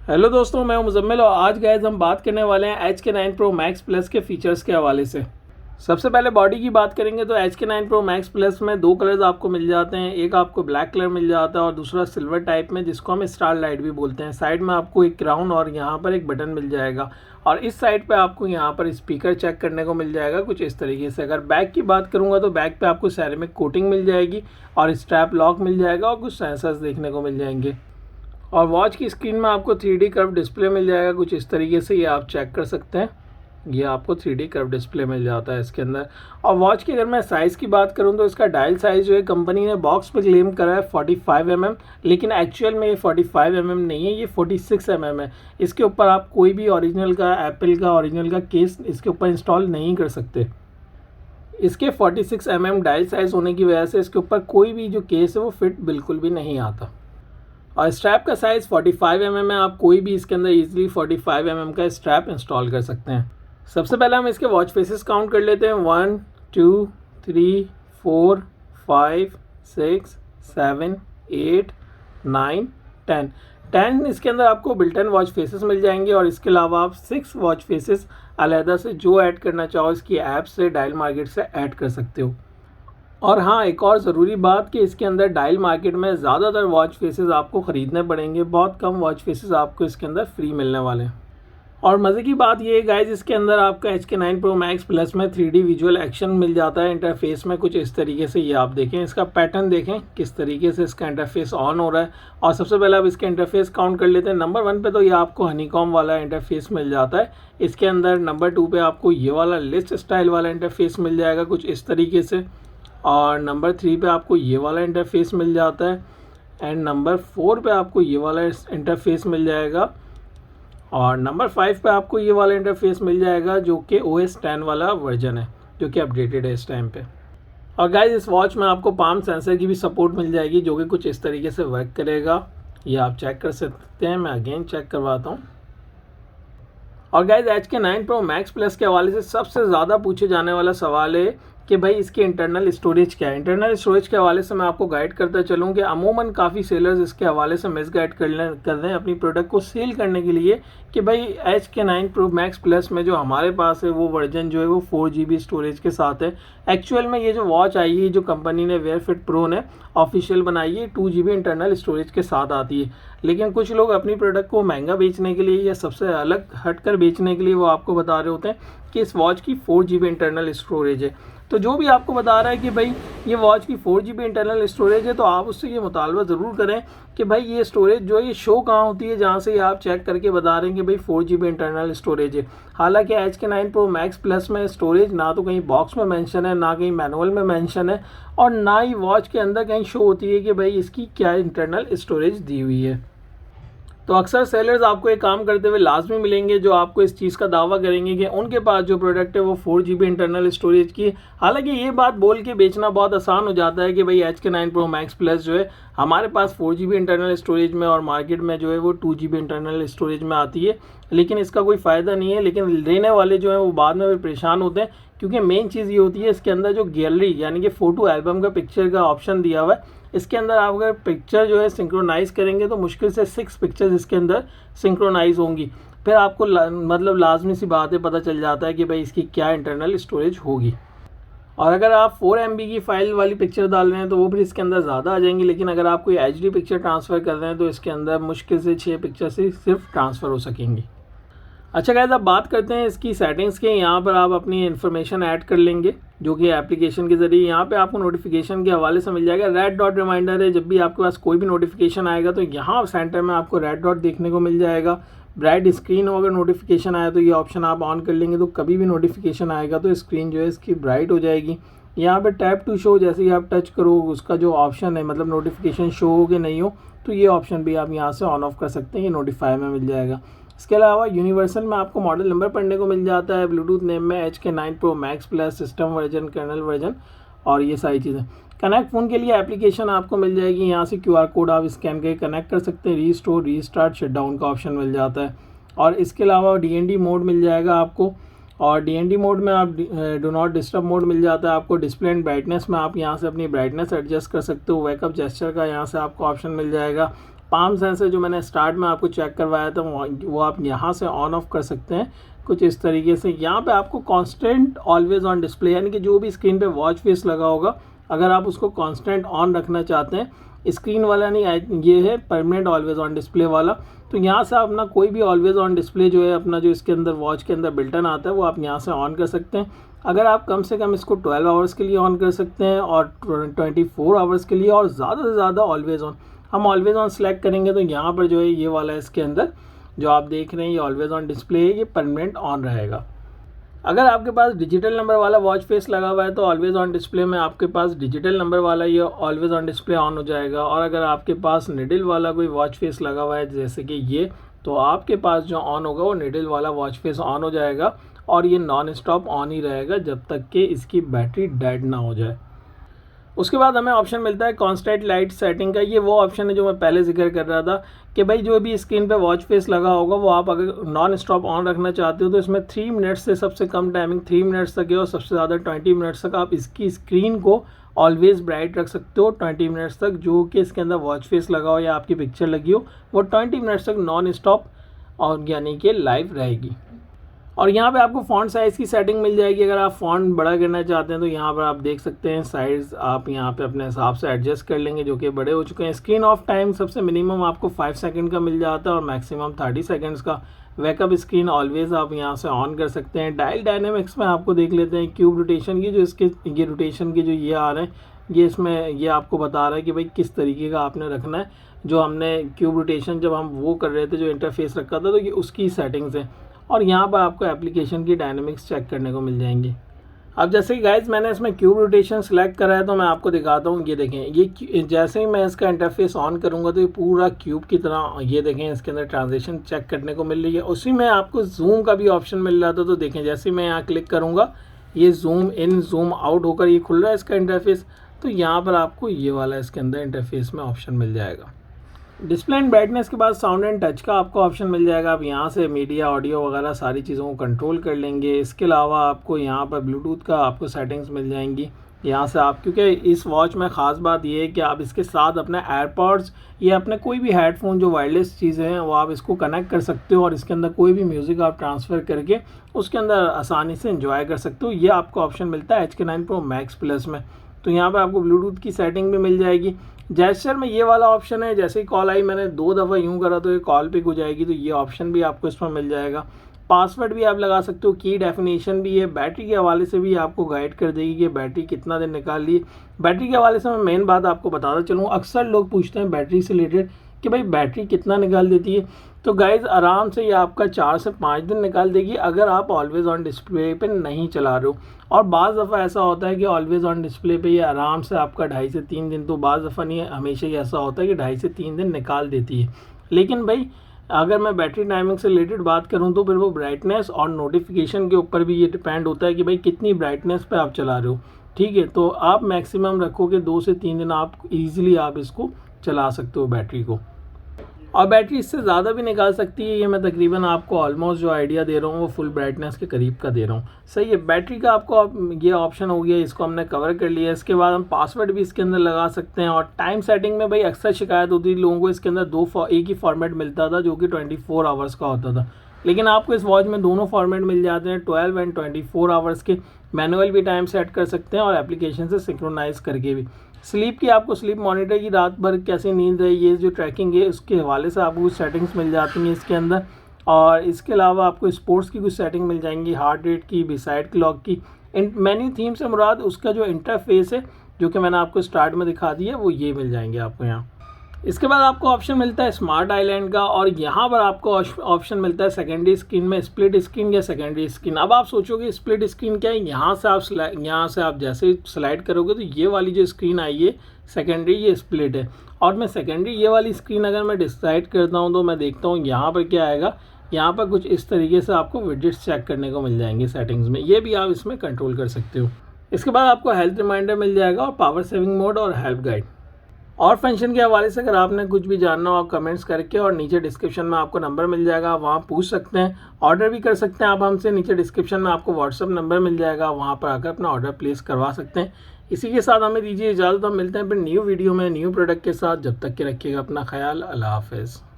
Hello दोस्तों, मैं हूं मुजम्मिल और आज गाइस हम बात करने वाले हैं H K 9 pro max plus के फीचर्स के हवाले से। सबसे पहले बॉडी की बात करेंगे तो H K 9 pro max plus में दो कलर्स आपको मिल जाते हैं। एक आपको ब्लैक कलर मिल जाता है और दूसरा सिल्वर टाइप में, जिसको हम स्टार लाइट भी बोलते हैं। साइड में आपको एक क्राउन और यहाँ पर एक बटन मिल जाएगा और इस साइड पे आपको यहाँ पर स्पीकर चेक करने को मिल जाएगा कुछ इस तरीके से। अगर बैक की बात करूँगा तो बैक पे आपको सेरेमिक कोटिंग मिल जाएगी और स्ट्रैप लॉक मिल जाएगा और कुछ सेंसर्स देखने को मिल जाएंगे। और वॉच की स्क्रीन में आपको 3D कर्व डिस्प्ले मिल जाएगा कुछ इस तरीके से, ये आप चेक कर सकते हैं। ये आपको 3D कर्व डिस्प्ले मिल जाता है इसके अंदर। और वॉच की अगर मैं साइज़ की बात करूं तो इसका डायल साइज़ जो है कंपनी ने बॉक्स पे क्लेम करा है 45 mm, लेकिन एक्चुअल में ये 45 mm नहीं है, ये 46 mm है। इसके ऊपर आप कोई भी ओरिजिनल का एप्पल का ओरिजिनल का केस इसके ऊपर इंस्टॉल नहीं कर सकते। इसके 46 mm डायल साइज़ होने की वजह से इसके ऊपर कोई भी जो केस है वो फिट बिल्कुल भी नहीं आता। और स्ट्रैप का साइज़ 45 mm है, आप कोई भी इसके अंदर इजीली 45 mm का स्ट्रैप इंस्टॉल कर सकते हैं। सबसे पहले हम इसके वॉच फेसेस काउंट कर लेते हैं। 1 2 3 4 5 6 7 8 9 10 इसके अंदर आपको बिल्टन वॉच फेसेस मिल जाएंगे और इसके अलावा आप 6 वॉच फेसेस अलहदा से जो ऐड करना चाहो इसकी ऐप से डायल मार्केट से ऐड कर सकते हो। और हाँ, एक और ज़रूरी बात कि इसके अंदर डायल मार्केट में ज़्यादातर वॉच फेसेस आपको ख़रीदने पड़ेंगे, बहुत कम वॉच फेसेस आपको इसके अंदर फ्री मिलने वाले हैं। और मज़े की बात ये है गाइस, इसके अंदर आपका H K 9 pro max plus में 3D विजुअल एक्शन मिल जाता है इंटरफेस में कुछ इस तरीके से। ये आप देखें, इसका पैटर्न देखें किस तरीके से इसका इंटरफेस ऑन हो रहा है। और सबसे पहले आप इसके इंटरफेस काउंट कर लेते हैं। नंबर 1 पे तो ये आपको हनीकॉम वाला इंटरफेस मिल जाता है। इसके अंदर नंबर 2 पे आपको ये वाला लिस्ट स्टाइल वाला इंटरफेस मिल जाएगा कुछ इस तरीके से। और नंबर 3 पे आपको ये वाला इंटरफेस मिल जाता है एंड नंबर 4 पे आपको ये वाला इंटरफेस मिल जाएगा और नंबर 5 पे आपको ये वाला इंटरफेस मिल जाएगा जो कि OS 10 वाला वर्जन है जो कि अपडेटेड है इस टाइम पे। और गाइस, इस वॉच में आपको पाम सेंसर की भी सपोर्ट मिल जाएगी जो कि कुछ इस तरीके से वर्क करेगा। ये आप चेक कर सकते हैं, मैं अगेन चेक करवाता हूँ। और guys, H K 9 pro max plus के हवाले से सबसे ज़्यादा पूछे जाने वाला सवाल है कि भाई इसकी इंटरनल स्टोरेज क्या है। इंटरनल स्टोरेज के हवाले से मैं आपको गाइड करता चलूँ कि अमूमन काफ़ी सेलर्स इसके हवाले से मिस गाइड कर रहे हैं अपनी प्रोडक्ट को सेल करने के लिए कि भाई H K 9 pro max plus में जो हमारे पास है वो वर्जन जो है वो 4 GB स्टोरेज के साथ है। एक्चुअल में ये जो वॉच आई है, जो कंपनी ने वेयर फिट प्रो ने ऑफिशियल बनाई है, 2 GB इंटरनल स्टोरेज के साथ आती है। लेकिन कुछ लोग अपनी प्रोडक्ट को महंगा बेचने के लिए या सबसे अलग हटकर बेचने के लिए वो आपको बता रहे होते हैं कि इस वॉच की 4 GB इंटरनल स्टोरेज है। तो जो भी आपको बता रहा है कि भाई ये वॉच की 4 GB इंटरनल स्टोरेज है, तो आप उससे ये मुतालबा ज़रूर करें कि भाई ये स्टोरेज जो है ये शो कहाँ होती है जहाँ से आप चेक करके बता रहे हैं कि भाई 4 GB इंटरनल स्टोरेज है। हालांकि H K 9 pro max plus में स्टोरेज ना तो कहीं बॉक्स में मेंशन है, ना कहीं मैनुअल में मेंशन है और ना ही वॉच के अंदर कहीं शो होती है कि भाई इसकी क्या इंटरनल स्टोरेज दी हुई है। तो अक्सर सेलर्स आपको एक काम करते हुए लाजमी मिलेंगे जो आपको इस चीज़ का दावा करेंगे कि उनके पास जो प्रोडक्ट है वो 4 GB इंटरनल स्टोरेज की। हालांकि ये बात बोल के बेचना बहुत आसान हो जाता है कि भाई H K 9 pro max plus जो है हमारे पास 4 GB इंटरनल स्टोरेज में और मार्केट में जो है वो 2 GB इंटरनल स्टोरेज में आती है, लेकिन इसका कोई फ़ायदा नहीं है। लेकिन लेने वाले जो है वो बाद में परेशान होते हैं क्योंकि मेन चीज़ ये होती है इसके अंदर जो गैलरी यानी कि फ़ोटो एल्बम का पिक्चर का ऑप्शन दिया हुआ है। इसके अंदर आप अगर पिक्चर जो है सिंक्रोनाइज करेंगे तो मुश्किल से 6 पिक्चर्स इसके अंदर सिंक्रोनाइज होंगी। फिर आपको मतलब लाजमी सी बात है, पता चल जाता है कि भाई इसकी क्या इंटरनल स्टोरेज होगी। और अगर आप 4 MB की फ़ाइल वाली पिक्चर डाल रहे हैं तो वो भी इसके अंदर ज़्यादा आ जाएंगी, लेकिन अगर आप कोई HD पिक्चर ट्रांसफ़र कर रहे हैं तो इसके अंदर मुश्किल से 6 पिक्चर से सिर्फ ट्रांसफ़र हो सकेंगी। अच्छा गाइस, अब बात करते हैं इसकी सेटिंग्स के। यहाँ पर आप अपनी इन्फॉर्मेशन ऐड कर लेंगे जो कि एप्लीकेशन के ज़रिए। यहाँ पे आपको नोटिफिकेशन के हवाले से मिल जाएगा रेड डॉट रिमाइंडर है। जब भी आपके पास कोई भी नोटिफिकेशन आएगा तो यहाँ सेंटर में आपको रेड डॉट देखने को मिल जाएगा। ब्राइट स्क्रीन हो, अगर नोटिफिकेशन आया तो ये ऑप्शन आप ऑन कर लेंगे तो कभी भी नोटिफिकेशन आएगा तो स्क्रीन जो है इसकी ब्राइट हो जाएगी। यहाँ पे टैप टू शो, जैसे ही आप टच करो उसका जो ऑप्शन है मतलब नोटिफिकेशन शो हो कि नहीं हो, तो ये ऑप्शन भी आप यहाँ से ऑन ऑफ कर सकते हैं, ये नोटिफाई में मिल जाएगा। इसके अलावा यूनिवर्सल में आपको मॉडल नंबर पढ़ने को मिल जाता है, ब्लूटूथ नेम में H K 9 pro max plus, system version, kernel version और ये सारी चीज़ें। कनेक्ट फ़ोन के लिए एप्लीकेशन आपको मिल जाएगी, यहाँ से QR कोड आप स्कैन करके कनेक्ट कर सकते हैं। रीस्टोर, रीस्टार्ट, शटडाउन का ऑप्शन मिल जाता है। और इसके अलावा DND मोड मिल जाएगा आपको, और DND मोड में आप डू नॉट डिस्टर्ब मोड मिल जाता है आपको। डिस्प्ले एंड ब्राइटनेस में आप यहाँ से अपनी ब्राइटनेस एडजस्ट कर सकते हो। वेकअप जेस्चर का यहाँ से आपको ऑप्शन मिल जाएगा। पाम सेंसर जो मैंने स्टार्ट में आपको चेक करवाया था वो आप यहाँ से ऑन ऑफ कर सकते हैं कुछ इस तरीके से। यहाँ पे आपको कांस्टेंट ऑलवेज ऑन डिस्प्ले, यानी कि जो भी स्क्रीन पे वॉच फेस लगा होगा अगर आप उसको कांस्टेंट ऑन रखना चाहते हैं, स्क्रीन वाला नहीं, ये है परमानेंट ऑलवेज ऑन डिस्प्ले वाला, तो यहाँ से आप अपना कोई भी ऑलवेज ऑन डिस्प्ले जो है अपना जो इसके अंदर वॉच के अंदर बिल्टन आता है वो आप यहाँ से ऑन कर सकते हैं। अगर आप कम से कम इसको 12 आवर्स के लिए ऑन कर सकते हैं और 24 आवर्स के लिए, और ज़्यादा से ज़्यादा ऑलवेज ऑन, हम ऑलवेज ऑन सेलेक्ट करेंगे तो यहाँ पर जो है ये वाला इसके अंदर जो आप देख रहे हैं ये ऑलवेज ऑन डिस्प्ले है, ये परमानेंट ऑन रहेगा। अगर आपके पास डिजिटल नंबर वाला वॉच फेस लगा हुआ है तो ऑलवेज ऑन डिस्प्ले में आपके पास डिजिटल नंबर वाला ये ऑलवेज ऑन डिस्प्ले ऑन हो जाएगा। और अगर आपके पास निडल वाला कोई वॉच फेस लगा हुआ है जैसे कि ये, तो आपके पास जो ऑन होगा वो निडल वाला वॉच फेस ऑन हो जाएगा और ये नॉन स्टॉप ऑन ही रहेगा जब तक कि इसकी बैटरी डेड ना हो जाए। उसके बाद हमें ऑप्शन मिलता है कांस्टेंट लाइट सेटिंग का। ये वो ऑप्शन है जो मैं पहले जिक्र कर रहा था कि भाई जो भी स्क्रीन पे वॉच फेस लगा होगा वो आप अगर नॉन स्टॉप ऑन रखना चाहते हो तो इसमें 3 मिनट्स से सबसे कम टाइमिंग 3 मिनट्स तक है और सबसे ज़्यादा 20 मिनट्स तक आप इसकी स्क्रीन को ऑलवेज ब्राइट रख सकते हो 20 मिनट्स तक। जो कि इसके अंदर वॉच फेस लगा हो या आपकी पिक्चर लगी हो वो 20 मिनट्स तक नॉन स्टॉप और यानी कि लाइव रहेगी। और यहाँ पे आपको फ़ॉन्ट साइज़ की सेटिंग मिल जाएगी। अगर आप फ़ॉन्ट बड़ा करना चाहते हैं तो यहाँ पर आप देख सकते हैं साइज़ आप यहाँ पे अपने हिसाब से एडजस्ट कर लेंगे जो कि बड़े हो चुके हैं। स्क्रीन ऑफ टाइम सबसे मिनिमम आपको 5 सेकंड का मिल जाता है और मैक्सिमम 30 सेकंड्स का। वेकअप स्क्रीन ऑलवेज आप यहाँ से ऑन कर सकते हैं। डायल डायनेमिक्स में आपको देख लेते हैं क्यूब रोटेशन की, जो इसके ये रोटेशन की जो ये आ रहे हैं ये इसमें ये आपको बता रहा है कि भाई किस तरीके का आपने रखना है। जो हमने क्यूब रोटेशन जब हम वो कर रहे थे जो इंटरफेस रखा था तो ये उसकी सेटिंग्स है। और यहाँ पर आपको एप्लीकेशन की डायनेमिक्स चेक करने को मिल जाएंगी। अब जैसे कि गाइज मैंने इसमें क्यूब रोटेशन सेलेक्ट करा है तो मैं आपको दिखाता हूँ। ये देखें, ये जैसे ही मैं इसका इंटरफेस ऑन करूँगा तो ये पूरा क्यूब की तरह ये देखें इसके अंदर ट्रांजिशन चेक करने को मिल रही है। उसी में आपको जूम का भी ऑप्शन मिल रहा था तो देखें जैसे ही मैं यहाँ क्लिक करूँगा ये जूम इन जूम आउट होकर ये खुल रहा है इसका इंटरफेस। तो यहाँ पर आपको ये वाला इसके अंदर इंटरफेस में ऑप्शन मिल जाएगा। डिस्प्ले एंड ब्राइटनेस के बाद साउंड एंड टच का आपको ऑप्शन मिल जाएगा। आप यहाँ से मीडिया ऑडियो वगैरह सारी चीज़ों को कंट्रोल कर लेंगे। इसके अलावा आपको यहाँ पर ब्लूटूथ का आपको सेटिंग्स मिल जाएंगी। यहाँ से आप, क्योंकि इस वॉच में ख़ास बात ये है कि आप इसके साथ अपने एयरपॉड्स या अपने कोई भी हेडफोन जो वायरलेस चीज़ें हैं वो आप इसको कनेक्ट कर सकते हो और इसके अंदर कोई भी म्यूज़िक आप ट्रांसफ़र करके उसके अंदर आसानी से एंजॉय कर सकते हो। ये आपको ऑप्शन मिलता है HK9 Pro Max Plus में। तो यहाँ पर आपको ब्लूटूथ की सेटिंग भी मिल जाएगी। जेस्चर में ये वाला ऑप्शन है, जैसे ही कॉल आई मैंने 2 दफ़ा यूँ करा तो ये कॉल पिक हो जाएगी, तो ये ऑप्शन भी आपको इसमें मिल जाएगा। पासवर्ड भी आप लगा सकते हो, की डेफिनेशन भी है, बैटरी के हवाले से भी आपको गाइड कर देगी कि बैटरी कितना दिन निकाल ली। बैटरी के हवाले से मैं मेन बात आपको बताता चलूँ, अक्सर लोग पूछते हैं बैटरी से रिलेटेड कि भाई बैटरी कितना निकाल देती है। तो गाइज़ आराम से ये आपका 4 से 5 दिन निकाल देगी अगर आप ऑलवेज़ ऑन डिस्प्ले पे नहीं चला रहे हो। और बाज़ दफ़ा ऐसा होता है कि ऑलवेज़ ऑन डिस्प्ले पे ये आराम से आपका 2.5 से 3 दिन, तो बाज़ दफ़ा नहीं है, हमेशा ही ऐसा होता है कि 2.5 से 3 दिन निकाल देती है। लेकिन भाई अगर मैं बैटरी टाइमिंग से रिलेटेड बात करूं तो फिर वो ब्राइटनेस और नोटिफिकेशन के ऊपर भी ये डिपेंड होता है कि भाई कितनी ब्राइटनेस पे आप चला रहे हो। ठीक है, तो आप मैक्सिमम रखोगे 2 से 3 दिन आप ईजिली आप इसको चला सकते हो बैटरी को। और बैटरी इससे ज़्यादा भी निकाल सकती है। ये मैं तकरीबन आपको ऑलमोस्ट जो आइडिया दे रहा हूँ वो फुल ब्राइटनेस के करीब का दे रहा हूँ। सही है, बैटरी का आपको ये ऑप्शन हो गया, इसको हमने कवर कर लिया। इसके बाद हम पासवर्ड भी इसके अंदर लगा सकते हैं। और टाइम सेटिंग में भाई अक्सर शिकायत होती थी लोगों को, इसके अंदर एक ही फॉर्मेट मिलता था जो कि 24 आवर्स का होता था, लेकिन आपको इस वॉच में दोनों फॉर्मेट मिल जाते हैं, 12 एंड 24 आवर्स के। मैनुअल भी टाइम सेट कर सकते हैं और एप्लीकेशन से सिंक्रोनाइज करके भी। स्लीप की आपको स्लीप मॉनिटर की रात भर कैसी नींद रही, ये जो ट्रैकिंग है उसके हवाले से आपको कुछ सेटिंग्स मिल जाती हैं इसके अंदर। और इसके अलावा आपको स्पोर्ट्स की कुछ सेटिंग मिल जाएंगी, हार्ट रेट की, बिसाइड क्लॉक की। मेन्यू थीम से मुराद उसका जो इंटरफेस है जो कि मैंने आपको स्टार्ट में दिखा दिया वो ये मिल जाएंगे आपको यहाँ। इसके बाद आपको ऑप्शन मिलता है स्मार्ट आइलैंड का, और यहाँ पर आपको ऑप्शन मिलता है सेकेंडरी स्क्रीन में स्प्लिट स्क्रीन या सेकेंडरी स्क्रीन। अब आप सोचोगे स्प्लिट स्क्रीन क्या है, यहाँ से आप जैसे ही स्लाइड करोगे तो ये वाली जो स्क्रीन आई है सेकेंडरी, ये स्प्लिट है। और मैं सेकेंडरी ये वाली स्क्रीन अगर मैं डिसाइड करता हूँ तो मैं देखता हूँ यहाँ पर क्या आएगा। यहाँ पर कुछ इस तरीके से आपको विजेट्स चेक करने को मिल जाएंगे सेटिंग्स में, ये भी आप इसमें कंट्रोल कर सकते हो। इसके बाद आपको हेल्थ रिमाइंडर मिल जाएगा और पावर सेविंग मोड और हेल्प गाइड। और फंक्शन के हवाले से अगर आपने कुछ भी जानना हो आप कमेंट्स करके, और नीचे डिस्क्रिप्शन में आपको नंबर मिल जाएगा, वहाँ पूछ सकते हैं। ऑर्डर भी कर सकते हैं आप हमसे, नीचे डिस्क्रिप्शन में आपको व्हाट्सअप नंबर मिल जाएगा, वहाँ पर आकर अपना ऑर्डर प्लेस करवा सकते हैं। इसी के साथ हमें दीजिए इजाज़त, हम मिलते हैं फिर न्यू वीडियो में न्यू प्रोडक्ट के साथ। जब तक के रखिएगा अपना ख्याल। अल्लाह हाफ़िज़।